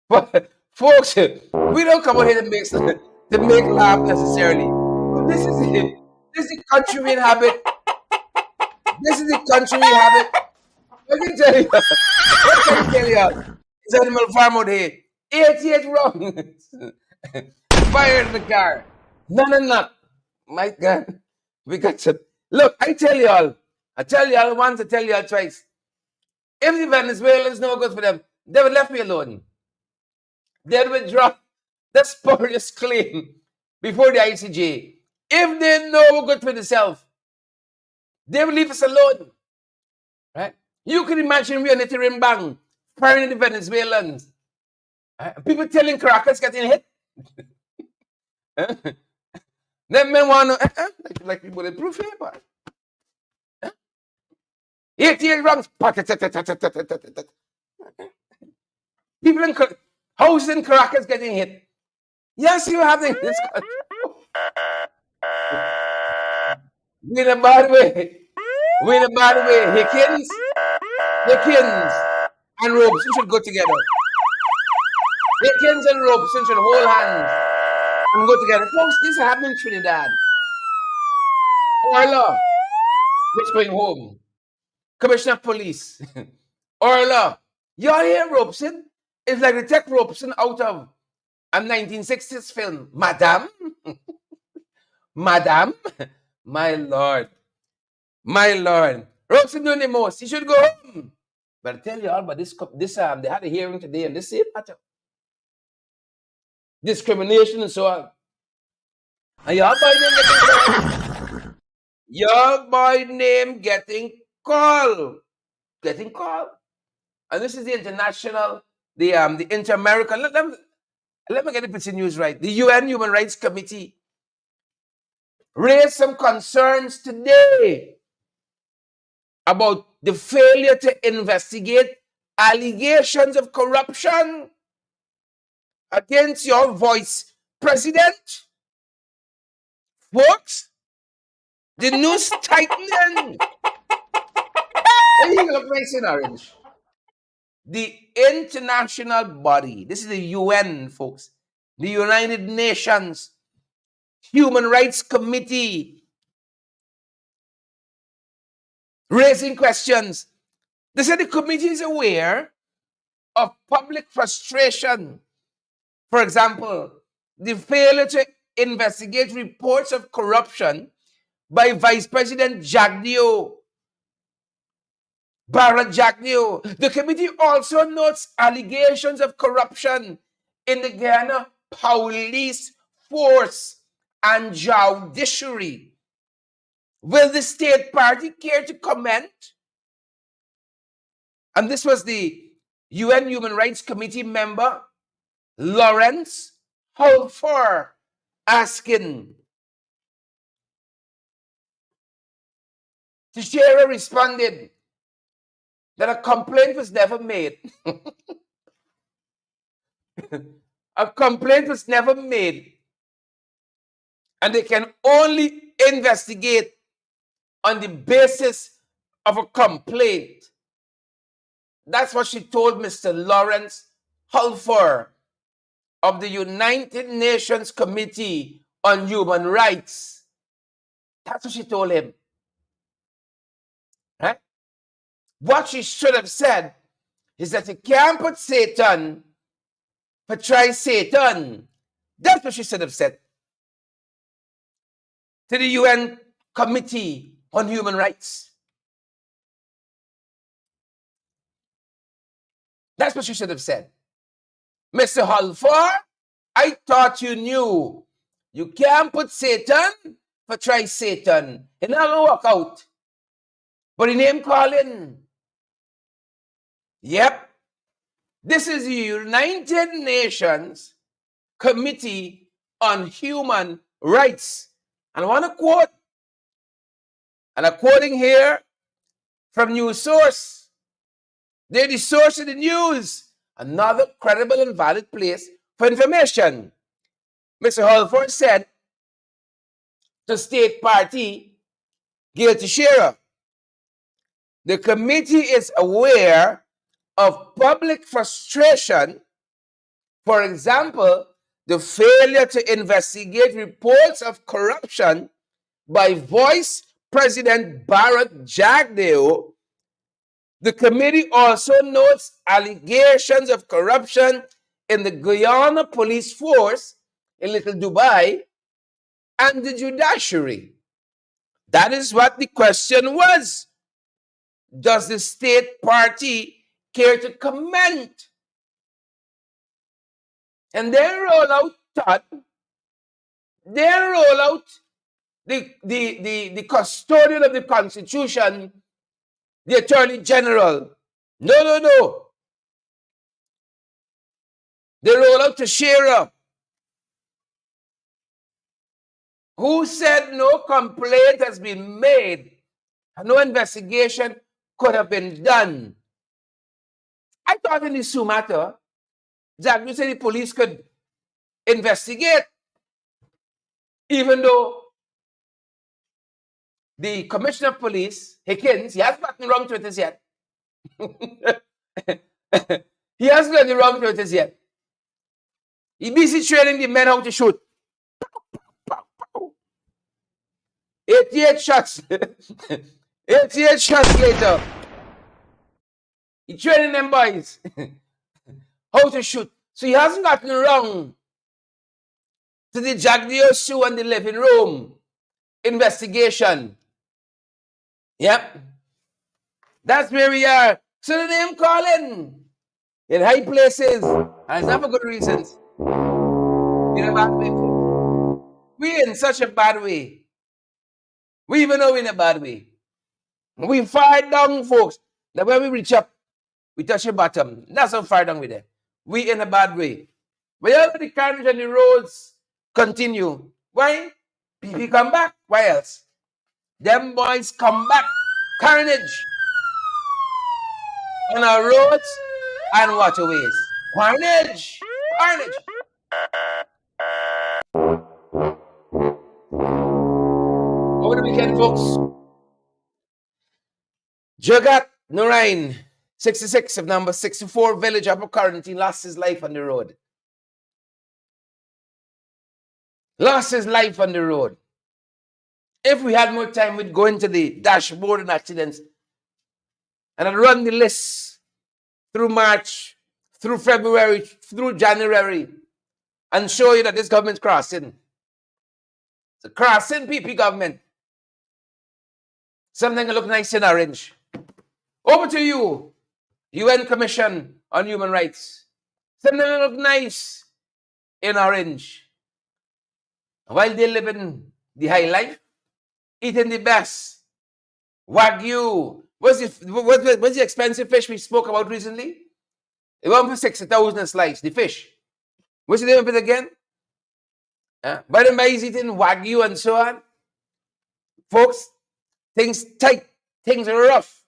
But folks, we don't come out here to make laugh necessarily. This is it. This is the country we inhabit. This is the country we inhabit. What can I tell you? It's Animal Farm out here. 88 rounds. Fired the car. No. My God. We got to look. I tell y'all once, I tell y'all twice. If the Venezuelans no good for them, they would left me alone. They'd withdraw the spurious claim before the ICJ. If they know we're good for themselves, they will leave us alone. Right? You can imagine we on the Tirimbang firing the Venezuelans. Right? People telling Caracas getting hit. Them men want to like people bulletproof here, but 88 rounds. People in houses in Caracas getting hit. Yes, you have this. We in a bad way. We in a bad way. Hickins and Robeson should go together. Hickins and Robeson should hold hands and go together. Folks, this happened in Trinidad. Orla was going home. Commissioner of Police. Orla. Y'all hear Robeson? It's like the tech Robeson out of a 1960s film. Madam? Madam? My Lord. Robeson doing the most. He should go home. But I tell you all about this they had a hearing today on this same matter. Discrimination and so on. And your boy name getting called. Getting called. And this is the international, the inter-American. Let me get the PC news right. The UN Human Rights Committee raised some concerns today about the failure to investigate allegations of corruption against your vice president. Folks, the news tightening. You look nice in orange. The international body, this is the UN, folks, the United Nations Human Rights Committee, raising questions. They said the committee is aware of public frustration. For example, the failure to investigate reports of corruption by Vice President Barrett Jagdeo. The committee also notes allegations of corruption in the Guyana police force and judiciary. Will the state party care to comment? And this was the UN Human Rights Committee member, Lawrence Holfer, asking. Teixeira responded that a complaint was never made. A complaint was never made. And they can only investigate on the basis of a complaint. That's what she told Mr. Lawrence Holfer of the United Nations Committee on Human Rights. That's what she told him. Right? What she should have said is that you can't put Satan for try Satan. That's what she should have said to the UN Committee on Human Rights. That's what she should have said. Mr. Holfer, I thought you knew. You can't put Satan for try Satan. It not gonna work out. But the name calling. Yep. This is the United Nations Committee on Human Rights. And I want to quote, and I'm quoting here from News Source. They're the source of the news. Another credible and valid place for information. Mr. Holford said to State Party Gail Teixeira, the committee is aware of public frustration, for example, the failure to investigate reports of corruption by Vice President Barrett Jagdeo. The committee also notes allegations of corruption in the Guyana police force in Little Dubai and the judiciary. That is what the question was. Does the state party care to comment? And they roll out Todd. They roll out the custodian of the Constitution, the Attorney General. No. They roll out to Shearer, who said no complaint has been made and no investigation could have been done. I thought in this matter, Jack, you said the police could investigate, even though the Commissioner of Police, Hickins, he hasn't gotten wrong to it yet. He hasn't gotten wrong to it yet. He busy training the men how to shoot. 88 shots. 88 shots later. He training them boys how to shoot. So he hasn't gotten wrong to the Jagdeo Shoe and the living room investigation. Yep. That's where we are. So the name calling in high places. And it's not for good reasons. In a bad way. We're in such a bad way. We even know we're in a bad way. We far down, folks. That when we reach up, we touch the bottom. That's how far down we're there. We in a bad way. Wherever the carnage and the roads continue. Why? PP come back. Why else? Them boys come back. Carnage on our roads and waterways. Carnage. Carnage. Over the weekend, folks. Jagat Narain, 66 of number 64 village upper quarantine, lost his life on the road. Lost his life on the road. If we had more time, we'd go into the dashboard and accidents and I'd run the list through March, through February, through January, and show you that this government's crossing. It's a crossing PP government. Something that look nice in orange. Over to you, UN Commission on Human Rights. Something that look nice in orange. While they live in the high life, eating the best. Wagyu. What's the expensive fish we spoke about recently? It went for 60,000 a slice, the fish. What's the name of it again? By the way, he's eating Wagyu and so on. Folks, things tight, things are rough.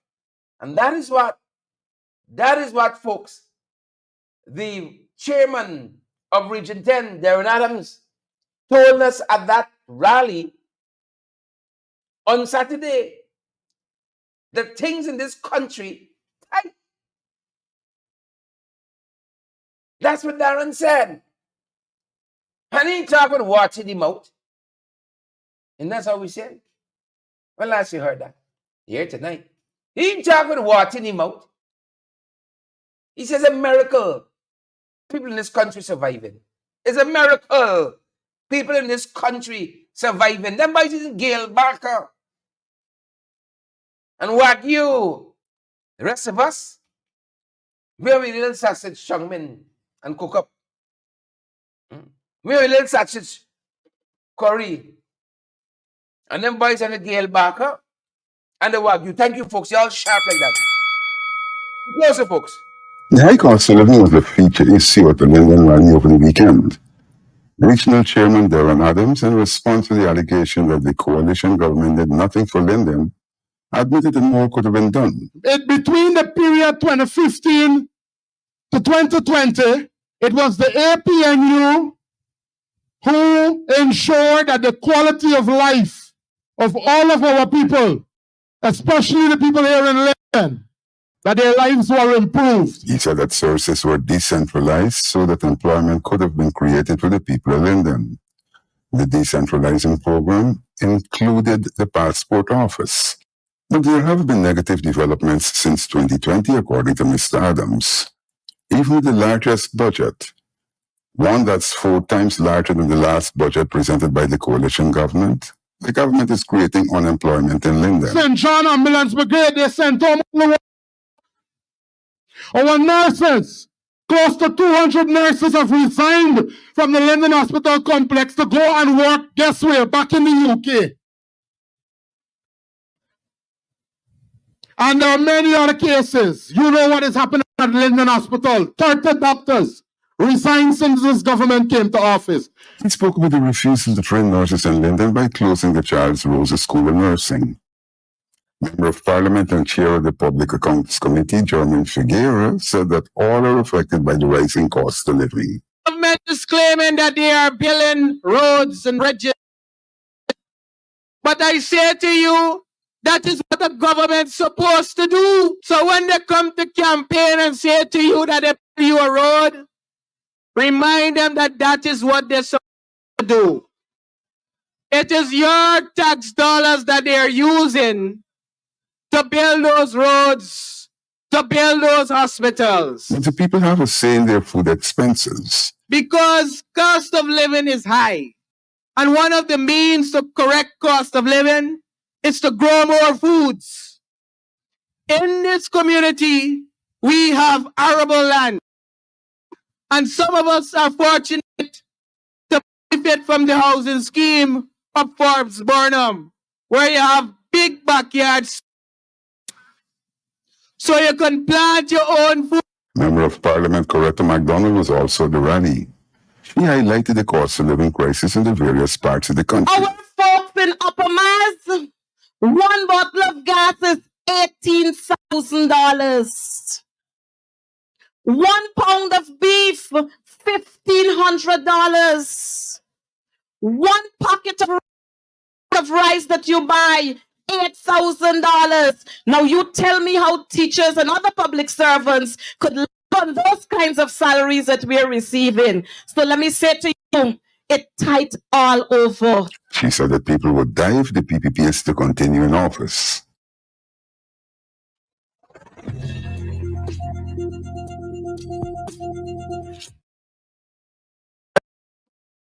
And that is what, folks, the chairman of Region 10, Darren Adams, told us at that rally on Saturday. That things in this country tight. That's what Darren said. And he talked about water in the mouth. And that's how we said. Well, last you heard that. Here tonight. He talked about water in the mouth. He says a miracle. People in this country surviving. It's a miracle. People in this country surviving. Them boys is Gail Barker. And Wagyu. The rest of us, we have a little sausage chungmin and cook up. We have a little sausage curry. And them boys and the Gail Barker and the Wagyu. Thank you, folks. Y'all sharp like that. Closer, folks. The High Cost of Living was a featured issue at the Linden rally over the weekend. Regional Chairman Darren Adams, in response to the allegation that the coalition government did nothing for Linden, admitted that more could have been done. Between the period 2015 to 2020, it was the APNU who ensured that the quality of life of all of our people, especially the people here in Linden, that their lives were improved. He said that services were decentralized so that employment could have been created for the people of Linden. The decentralizing program included the passport office. But there have been negative developments since 2020, according to Mr. Adams. Even with the largest budget, one that's 4 times larger than the last budget presented by the coalition government. The government is creating unemployment in Linden. St. John Ambulance Brigade, they sent home our nurses. Close to 200 nurses have resigned from the Linden Hospital complex to go and work, guess where, back in the UK. And there are many other cases. You know what is happening at Linden Hospital. 30 doctors resigned since this government came to office. He spoke about the refusal to train nurses in Linden by closing the Charles Rose School of Nursing. Member of Parliament and Chair of the Public Accounts Committee, Jermaine Figueira, said that all are affected by the rising cost of living. The government is claiming that they are building roads and bridges. But I say to you, that is what the government's supposed to do. So when they come to campaign and say to you that they build you a road, remind them that that is what they're supposed to do. It is your tax dollars that they are using to build those roads, to build those hospitals. But the people have a say in their food expenses. Because cost of living is high. And one of the means to correct cost of living is to grow more foods. In this community, we have arable land. And some of us are fortunate to benefit from the housing scheme of Forbes Burnham, where you have big backyards so you can plant your own food. Member of Parliament Coretta MacDonald was also at the rally. She highlighted the cost of living crisis in the various parts of the country. Our folks in Upper Mars, one bottle of gas is $18,000. 1 pound of beef, $1,500. 1 pocket of rice that you buy, $8,000. Now you tell me how teachers and other public servants could live on those kinds of salaries that we're receiving. So let me say to you, it's tight all over. She said that people would die if the PPP is to continue in office.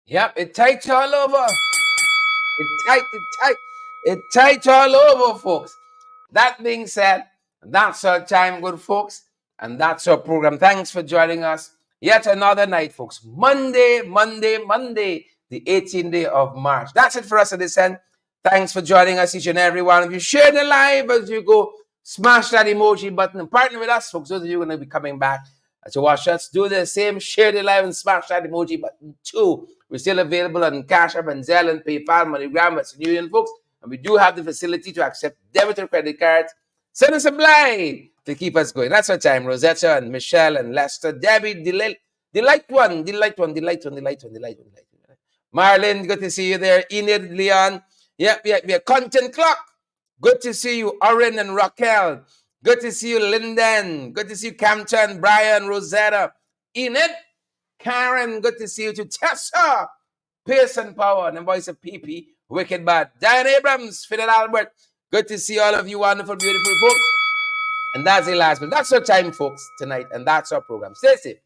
Yep, it tight all over. It tight all over, folks. That being said, that's our time, good folks, and that's our program. Thanks for joining us. Yet another night, folks. Monday, the 18th day of March. That's it for us at this end. Thanks for joining us, each and every one of you. Share the live as you go. Smash that emoji button and partner with us, folks. Those of you who are going to be coming back to watch us, do the same. Share the live and smash that emoji button too. We're still available on Cash App and Zelle and PayPal, MoneyGram, Western Union, folks. And we do have the facility to accept debit or credit cards. Send us a blind to keep us going. That's our time. Rosetta and Michelle and Lester, Debbie, Delight one. Marlon, good to see you there. Enid, Leon. Yep. Content Clock. Good to see you. Oren and Raquel. Good to see you, Linden. Good to see you, Campton, Brian, Rosetta. Enid, Karen, good to see you too. Tessa, Pearson Power, and the voice of PP, Wicked Bad. Diane Abrams, Fidel Albert. Good to see all of you wonderful, beautiful folks. And that's the last, but that's our time, folks, tonight. And that's our program. Stay safe.